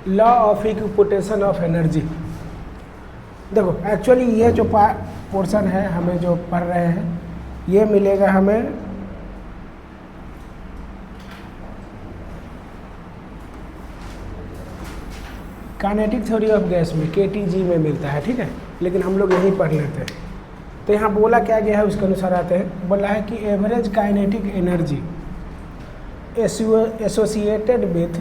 Law of equipotential of energy. देखो actually ये जो पोर्शन है हमें जो पढ़ रहे हैं ये मिलेगा हमें काइनेटिक थ्योरी ऑफ गैस में KTG में मिलता है, ठीक है, लेकिन हम लोग यहीं पढ़ लेते हैं। तो यहाँ बोला क्या गया है उसके अनुसार आते हैं। बोला है कि average kinetic energy associated with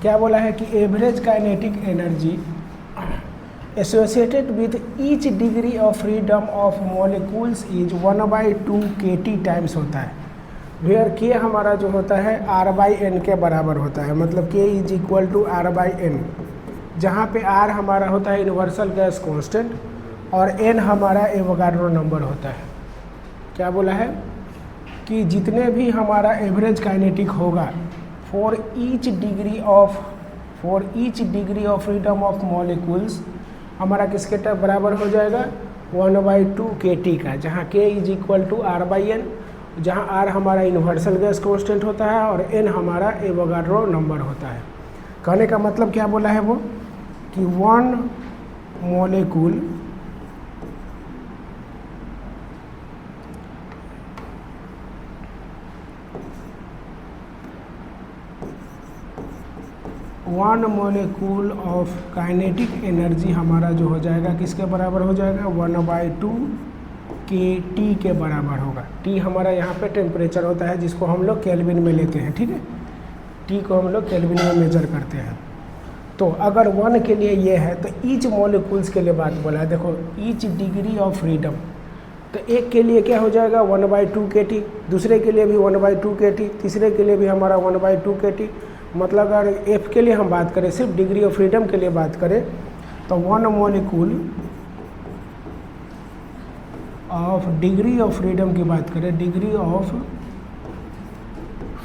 क्या बोला है कि average kinetic energy associated with each degree of freedom of molecules is 1/2 kT times होता है, वेयर के हमारा जो होता है R/N के बराबर होता है, मतलब K is equal to R/N, जहाँ पे R हमारा होता है यूनिवर्सल गैस कांस्टेंट और N हमारा एवोगाड्रो नंबर होता है। क्या बोला है कि जितने भी हमारा एवरेज काइनेटिक होगा for each degree of freedom of molecules हमारा किसके टाइप बराबर हो जाएगा 1/2 kT का, जहाँ K is equal to R/N, जहाँ R हमारा यूनिवर्सल गैस कांस्टेंट होता है और N हमारा एवोगाड्रो नंबर होता है। कहने का मतलब क्या बोला है वो कि 1 मॉलिक्यूल ऑफ काइनेटिक एनर्जी हमारा जो हो जाएगा किसके बराबर हो जाएगा 1/2 kT के बराबर होगा। T हमारा यहाँ पे टेम्परेचर होता है जिसको हम लोग केल्विन में लेते हैं, ठीक है, T को हम लोग केल्विन में मेजर करते हैं। तो अगर 1 के लिए ये है तो ईच मॉलिक्यूल्स के लिए बात बोला है। देखो ईच डिग्री ऑफ फ्रीडम, तो एक के लिए क्या हो जाएगा 1/2 kT, दूसरे के लिए भी 1/2 kT, तीसरे के लिए भी हमारा 1/2 kT। मतलब अगर F के लिए हम बात करें, सिर्फ डिग्री ऑफ फ्रीडम के लिए बात करें, तो 1 molecule of degree of freedom की बात करें, डिग्री ऑफ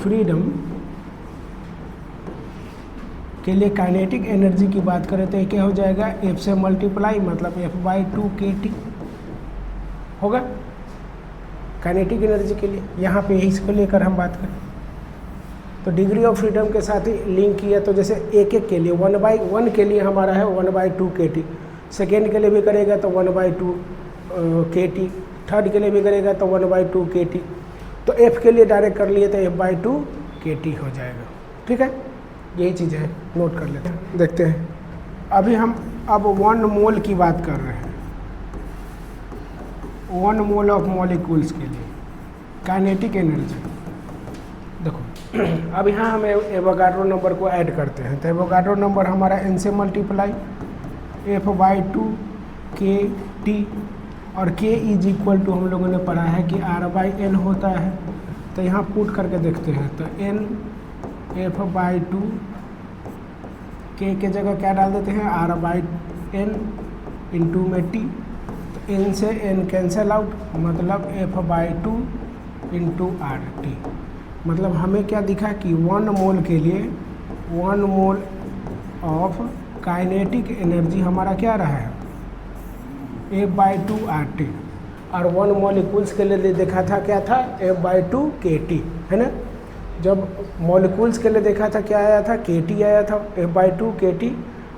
फ्रीडम के लिए काइनेटिक एनर्जी की बात करें तो ये क्या हो जाएगा F से मल्टीप्लाई, मतलब F/2 kT होगा काइनेटिक एनर्जी के लिए। यहाँ पे इसको लेकर हम बात करें तो डिग्री ऑफ फ्रीडम के साथ ही लिंक किया, तो जैसे एक के लिए 1/1 के लिए हमारा है 1/2 kT, सेकेंड के लिए भी करेगा तो 1/2 kT, थर्ड के लिए भी करेगा तो 1/2 kT, तो F के लिए डायरेक्ट कर लिए तो F/2 kT हो जाएगा, ठीक है। यही चीज़ है, नोट कर लेते हैं। देखते हैं अभी हम 1 मोल की बात कर रहे हैं, 1 मोल ऑफ मॉलिक्यूल्स के लिए काइनेटिक एनर्जी। देखो अब यहाँ हम एवोगाड्रो नंबर को ऐड करते हैं, तो एवोगाड्रो नंबर हमारा N से मल्टीप्लाई F/2 kT और K इज इक्वल टू हम लोगों ने पढ़ा है कि R/N होता है, तो यहाँ पुट करके देखते हैं तो N F/2 K के जगह क्या डाल देते हैं R/N इंटू में T, तो N से N कैंसिल आउट, मतलब F/2 इंटू RT। मतलब हमें क्या दिखा कि 1 मोल के लिए 1 मोल ऑफ काइनेटिक एनर्जी हमारा क्या रहा है F/2 RT, और 1 मॉलिक्यूल्स के लिए देखा था क्या था F/2 kT, है ना। जब मॉलिक्यूल्स के लिए देखा था क्या आया था kT आया था F/2 kT,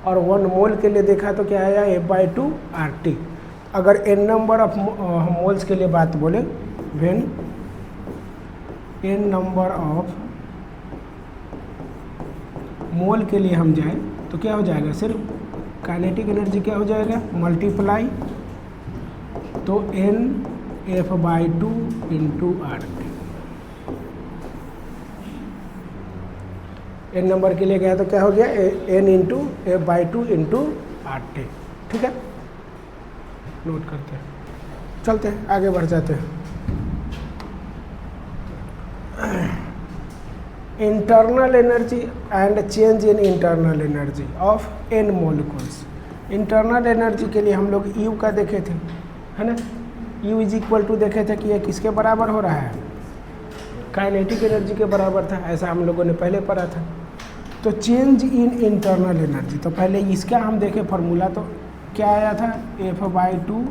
और 1 मोल के लिए देखा तो क्या आया F/2 RT। अगर n नंबर ऑफ मोल्स के लिए बात बोले, when n number of mole के लिए हम जाए तो क्या हो जाएगा, सिर्फ काइनेटिक एनर्जी क्या हो जाएगा मल्टीप्लाई, तो N F/2 into RT। n number के लिए गया तो क्या हो गया N into F/2 into RT, ठीक है। नोट करते हैं, चलते हैं आगे बढ़ जाते हैं। Internal energy and change in internal energy of n molecules. Internal energy के लिए हम लोग U का देखे थे, है ना, U इज इक्वल टू देखे थे कि ये किसके बराबर हो रहा है काइनेटिक एनर्जी के बराबर था, ऐसा हम लोगों ने पहले पढ़ा था। तो चेंज इन इंटरनल एनर्जी, तो पहले इसका हम देखे फार्मूला, तो क्या आया था F/2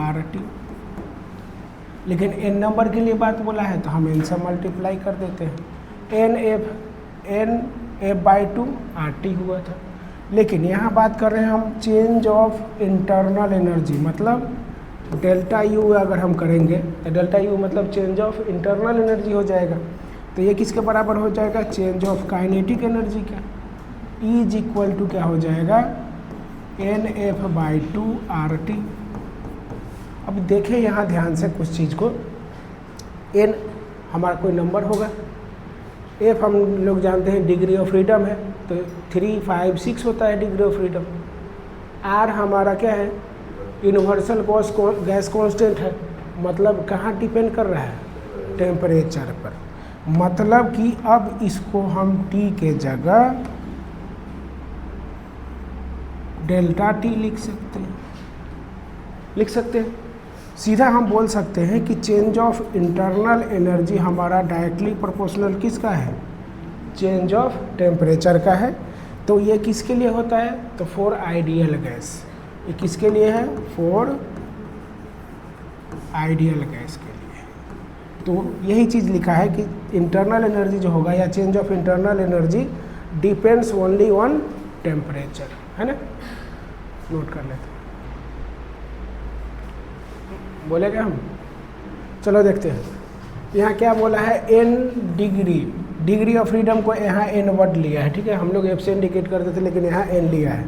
RT, लेकिन n नंबर के लिए बात बोला है तो हम n से मल्टीप्लाई कर देते हैं। n f/2 RT हुआ था, लेकिन यहाँ बात कर रहे हैं हम चेंज ऑफ इंटरनल एनर्जी, मतलब डेल्टा U अगर हम करेंगे तो डेल्टा U मतलब चेंज ऑफ इंटरनल एनर्जी हो जाएगा। तो ये किसके बराबर हो जाएगा? चेंज ऑफ काइनेटिक एनर्जी का। E इज इक्वल टू क्या हो जाएगा? NF/2 RT। अब देखें यहाँ ध्यान से कुछ चीज़ को, n हमारा कोई नंबर होगा, f हम लोग जानते हैं डिग्री ऑफ फ्रीडम है, तो 3, 5, 6 होता है डिग्री ऑफ फ्रीडम। r हमारा क्या है? यूनिवर्सल गैस कांस्टेंट है, मतलब कहाँ डिपेंड कर रहा है? टेम्परेचर पर। मतलब कि अब इसको हम t के जगह डेल्टा t लिख सकते हैं। सीधा हम बोल सकते हैं कि चेंज ऑफ इंटरनल एनर्जी हमारा डायरेक्टली प्रोपोर्शनल किसका है? चेंज ऑफ टेम्परेचर का है। तो ये किसके लिए होता है? तो फॉर आइडियल गैस। ये किसके लिए है? फॉर आइडियल गैस के लिए। तो यही चीज़ लिखा है कि इंटरनल एनर्जी जो होगा या change of internal energy depends only on temperature, है ना? नोट कर लेते हैं, बोलेगा हम। चलो देखते हैं यहाँ क्या बोला है। n डिग्री ऑफ फ्रीडम को यहाँ n वर्ड लिया है, ठीक है। हम लोग f से इंडिकेट करते थे, लेकिन यहाँ n लिया है।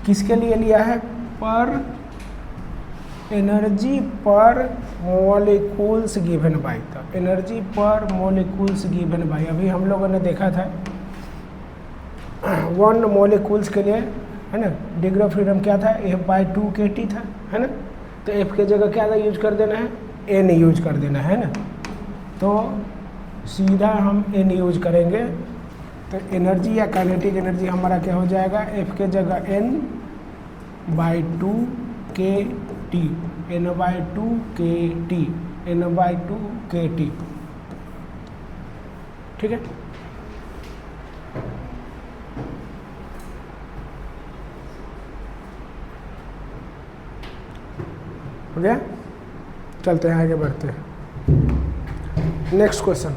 किसके लिए लिया है? पर एनर्जी पर मॉलिक्यूल्स गिवन बाय। तब एनर्जी पर मॉलिक्यूल्स गिवन बाय, अभी हम लोगों ने देखा था 1 मॉलिक्यूल्स के लिए, है ना, डिग्री ऑफ फ्रीडम क्या था? F/2 kT था, है ना। तो F के जगह क्या यूज कर देना है? N यूज कर देना है ना। तो सीधा हम N यूज करेंगे, तो एनर्जी या काइनेटिक एनर्जी हमारा क्या हो जाएगा? F के जगह N/2 kT, N/2 kT, N/2 kT, ठीक है। हो गया? चलते हैं आगे बढ़ते हैं। नेक्स्ट क्वेश्चन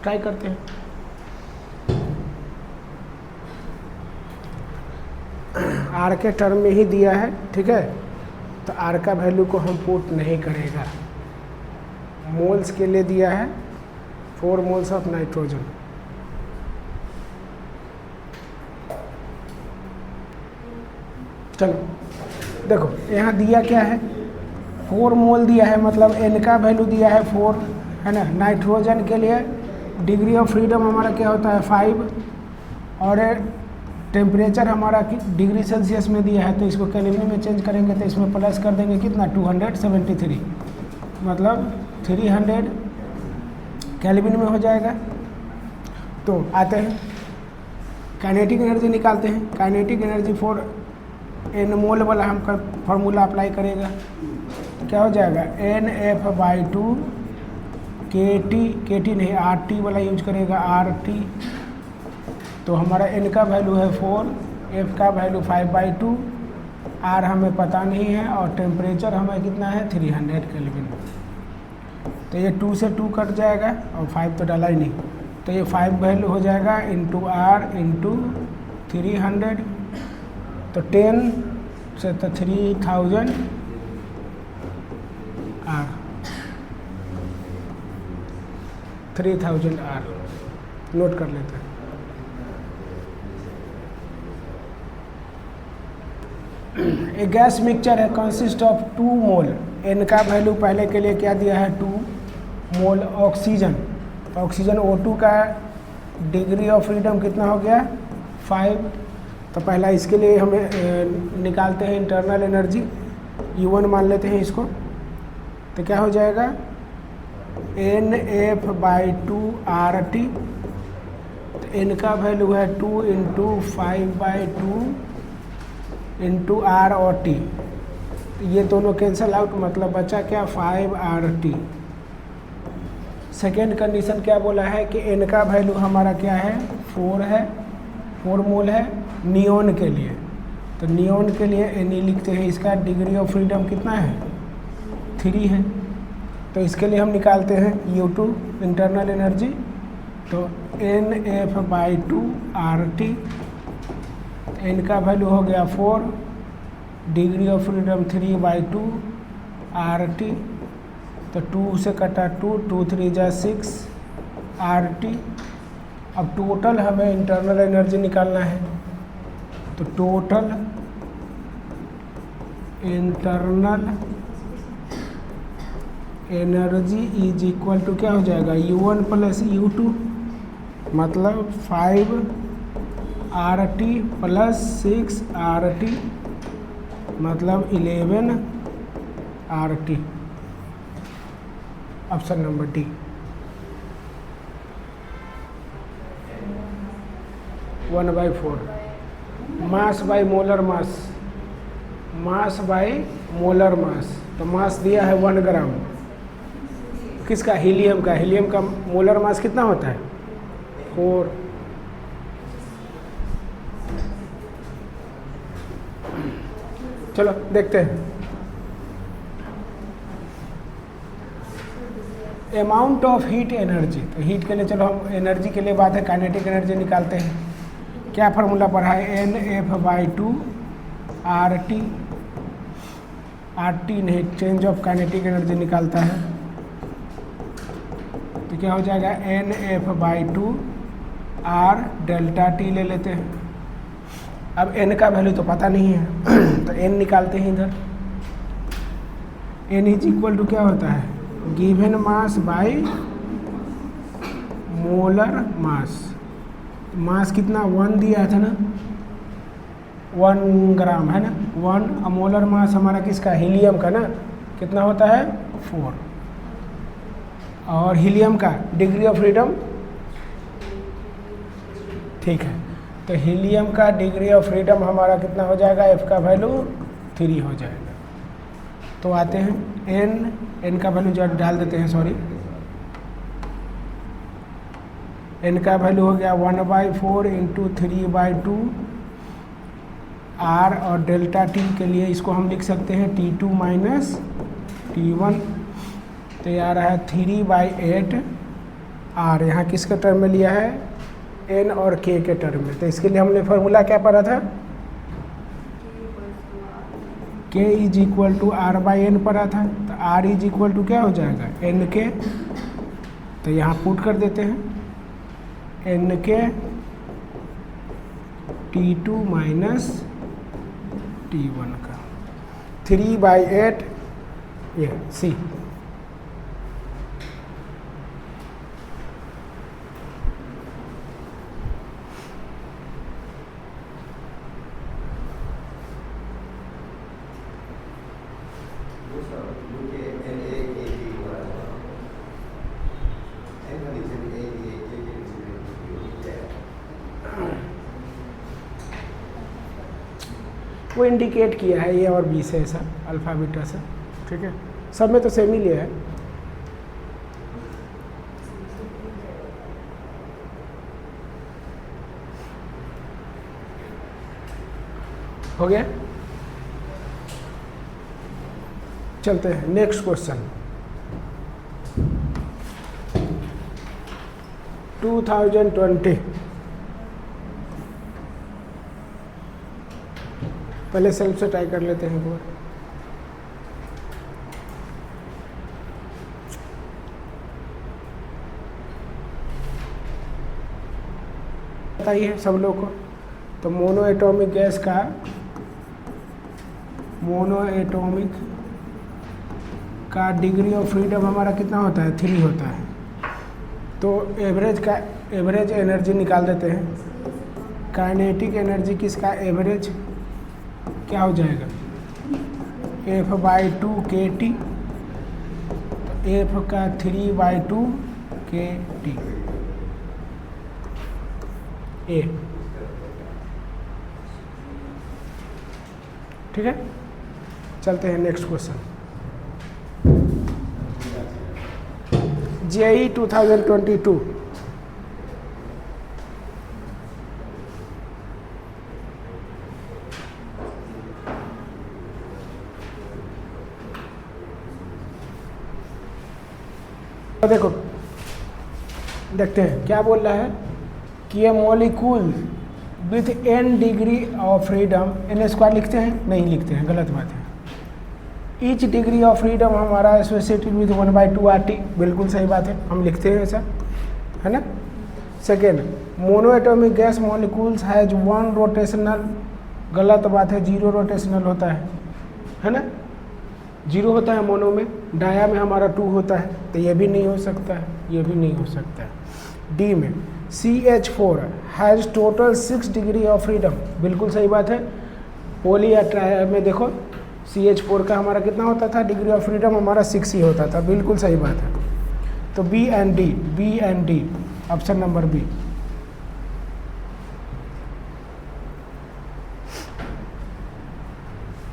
ट्राई करते हैं। आर के टर्म में ही दिया है, ठीक है। तो आर का वैल्यू को हम पुट नहीं करेगा। मोल्स के लिए दिया है 4 मोल्स ऑफ नाइट्रोजन। चलो देखो यहाँ दिया क्या है? 4 मोल दिया है, मतलब n का वैल्यू दिया है 4, है ना। नाइट्रोजन के लिए डिग्री ऑफ फ्रीडम हमारा क्या होता है? 5, और टेम्परेचर हमारा डिग्री सेल्सियस में दिया है, तो इसको केल्विन में चेंज करेंगे तो इसमें प्लस कर देंगे कितना? 273, मतलब 300 केल्विन में हो जाएगा। तो आते हैं काइनेटिक एनर्जी निकालते हैं। काइनेटिक एनर्जी फॉर n मोल वाला हम फार्मूला अप्लाई करेगा, क्या हो जाएगा? NF/2 kT नहीं RT वाला यूज करेगा, RT। तो हमारा n का वैल्यू है 4, f का वैल्यू 5/2, r हमें पता नहीं है, और टेम्परेचर हमें कितना है? 300 केल्विन। तो ये 2 से 2 कट जाएगा, और 5 तो डाला ही नहीं, तो ये 5 वैल्यू हो जाएगा इंटू r इंटू 300, तो 10 से तो 3000 r, 3000 r। नोट कर लेते हैं। एक गैस मिक्सचर है कंसिस्ट ऑफ 2 मोल। n का वैल्यू पहले के लिए क्या दिया है? 2 मोल ऑक्सीजन। ऑक्सीजन O2 का डिग्री ऑफ फ्रीडम कितना हो गया? 5। तो पहला इसके लिए हमें निकालते हैं इंटरनल एनर्जी, U1 मान लेते हैं इसको। तो क्या हो जाएगा? NF/2 RT। तो n का वैल्यू है 2 इंटू 5/2 इंटू R और T। तो ये दोनों कैंसल आउट, मतलब बचा क्या? 5RT। सेकेंड कंडीशन क्या बोला है कि n का वैल्यू हमारा क्या है? 4 है, 4 मोल है नियोन के लिए। तो नियॉन के लिए Na लिखते हैं, इसका डिग्री ऑफ फ्रीडम कितना है 3 है। तो इसके लिए हम निकालते हैं U2 इंटरनल एनर्जी, तो NF/2 RT, N का वैल्यू हो गया 4, डिग्री ऑफ फ्रीडम 3/2 RT, तो 2 से कटा 2, 2 3 जा 6 RT। अब टोटल हमें इंटरनल एनर्जी निकालना है, तो total internal energy is equal to क्या हो जाएगा U1 प्लस U2, मतलब 5 RT प्लस 6 RT, मतलब 11 RT। Option number D. 1/4 mass by molar mass, mass by molar मास। तो मास दिया है 1 ग्राम, किसका हीलियम का। हीलियम का मोलर मास कितना होता है 4। चलो देखते हैं। अमाउंट ऑफ हीट एनर्जी, तो हीट के लिए चलो हम एनर्जी के लिए बात है, काइनेटिक एनर्जी निकालते हैं। क्या फार्मूला पढ़ा है NF/2 RT, RT नहीं, चेंज ऑफ काइनेटिक एनर्जी निकालता है, तो क्या हो जाएगा NF/2 R डेल्टा T ले लेते हैं। अब N का वैल्यू तो पता नहीं है तो N निकालते हैं इधर। N इज इक्वल टू क्या होता है given mass by molar mass. Mass कितना 1 दिया था ना, 1 ग्राम है ना, 1। मोलर मास हमारा किसका हीलियम का ना, कितना होता है 4। और हीलियम का डिग्री ऑफ फ्रीडम, ठीक है, तो हीलियम का डिग्री ऑफ फ्रीडम हमारा कितना हो जाएगा, F का वैल्यू 3 हो जाएगा। तो आते हैं N का वैल्यू जो डाल देते हैं, सॉरी, N का वैल्यू हो गया 1/4 इंटू 3/2 R, और डेल्टा T के लिए इसको हम लिख सकते हैं T2 माइनस T1, तो ये आ रहा है 3/8 R। यहाँ किसके टर्म में लिया है N और K के टर्म में। तो इसके लिए हमने फार्मूला क्या पढ़ा था, K is equal to R/N पढ़ा था, तो R इज इक्वल टू क्या हो जाएगा NK। तो यहाँ पुट कर देते हैं NK T2 माइनस T1 का 3/8 ये C। वो इंडिकेट किया है A और B से, ऐसा अल्फ़ा बीटा से, ठीक है, सब में तो सेम ही लिया है। हो गया, चलते हैं नेक्स्ट क्वेश्चन। 2020 पहले सेल्फ से ट्राई कर लेते हैं एक बार। बताइए सब लोग को, तो मोनो एटॉमिक गैस का डिग्री ऑफ फ्रीडम हमारा कितना होता है 3 होता है। तो एवरेज एनर्जी निकाल देते हैं। काइनेटिक एनर्जी किसका एवरेज क्या हो जाएगा F/2 KT, तो F का 3/2 KT A, ठीक है। चलते हैं नेक्स्ट क्वेश्चन। JEE 2022 1 तो देखो देखते हैं क्या बोल रहा है कि ये molecule with n degree of freedom, n square लिखते हैं, नहीं लिखते हैं, गलत बात है। ईच डिग्री ऑफ फ्रीडम हमारा एसोसिएटेड विथ 1/2 RT, बिल्कुल सही बात है, हम लिखते हैं ऐसा, है ना। Second, monoatomic gas molecules has 1 rotational, गलत बात है, 0 रोटेशनल होता है ना, 0 होता है मोनो में, डाया में हमारा 2 होता है, तो ये भी नहीं हो सकता है, ये भी नहीं हो सकता है। डी में CH4 has total 6 degree of freedom, बिल्कुल सही बात है। पोली या ट्राई में देखो CH4 का हमारा कितना होता था, डिग्री ऑफ फ्रीडम हमारा 6 ही होता था, बिल्कुल सही बात है। तो B and D, option number B.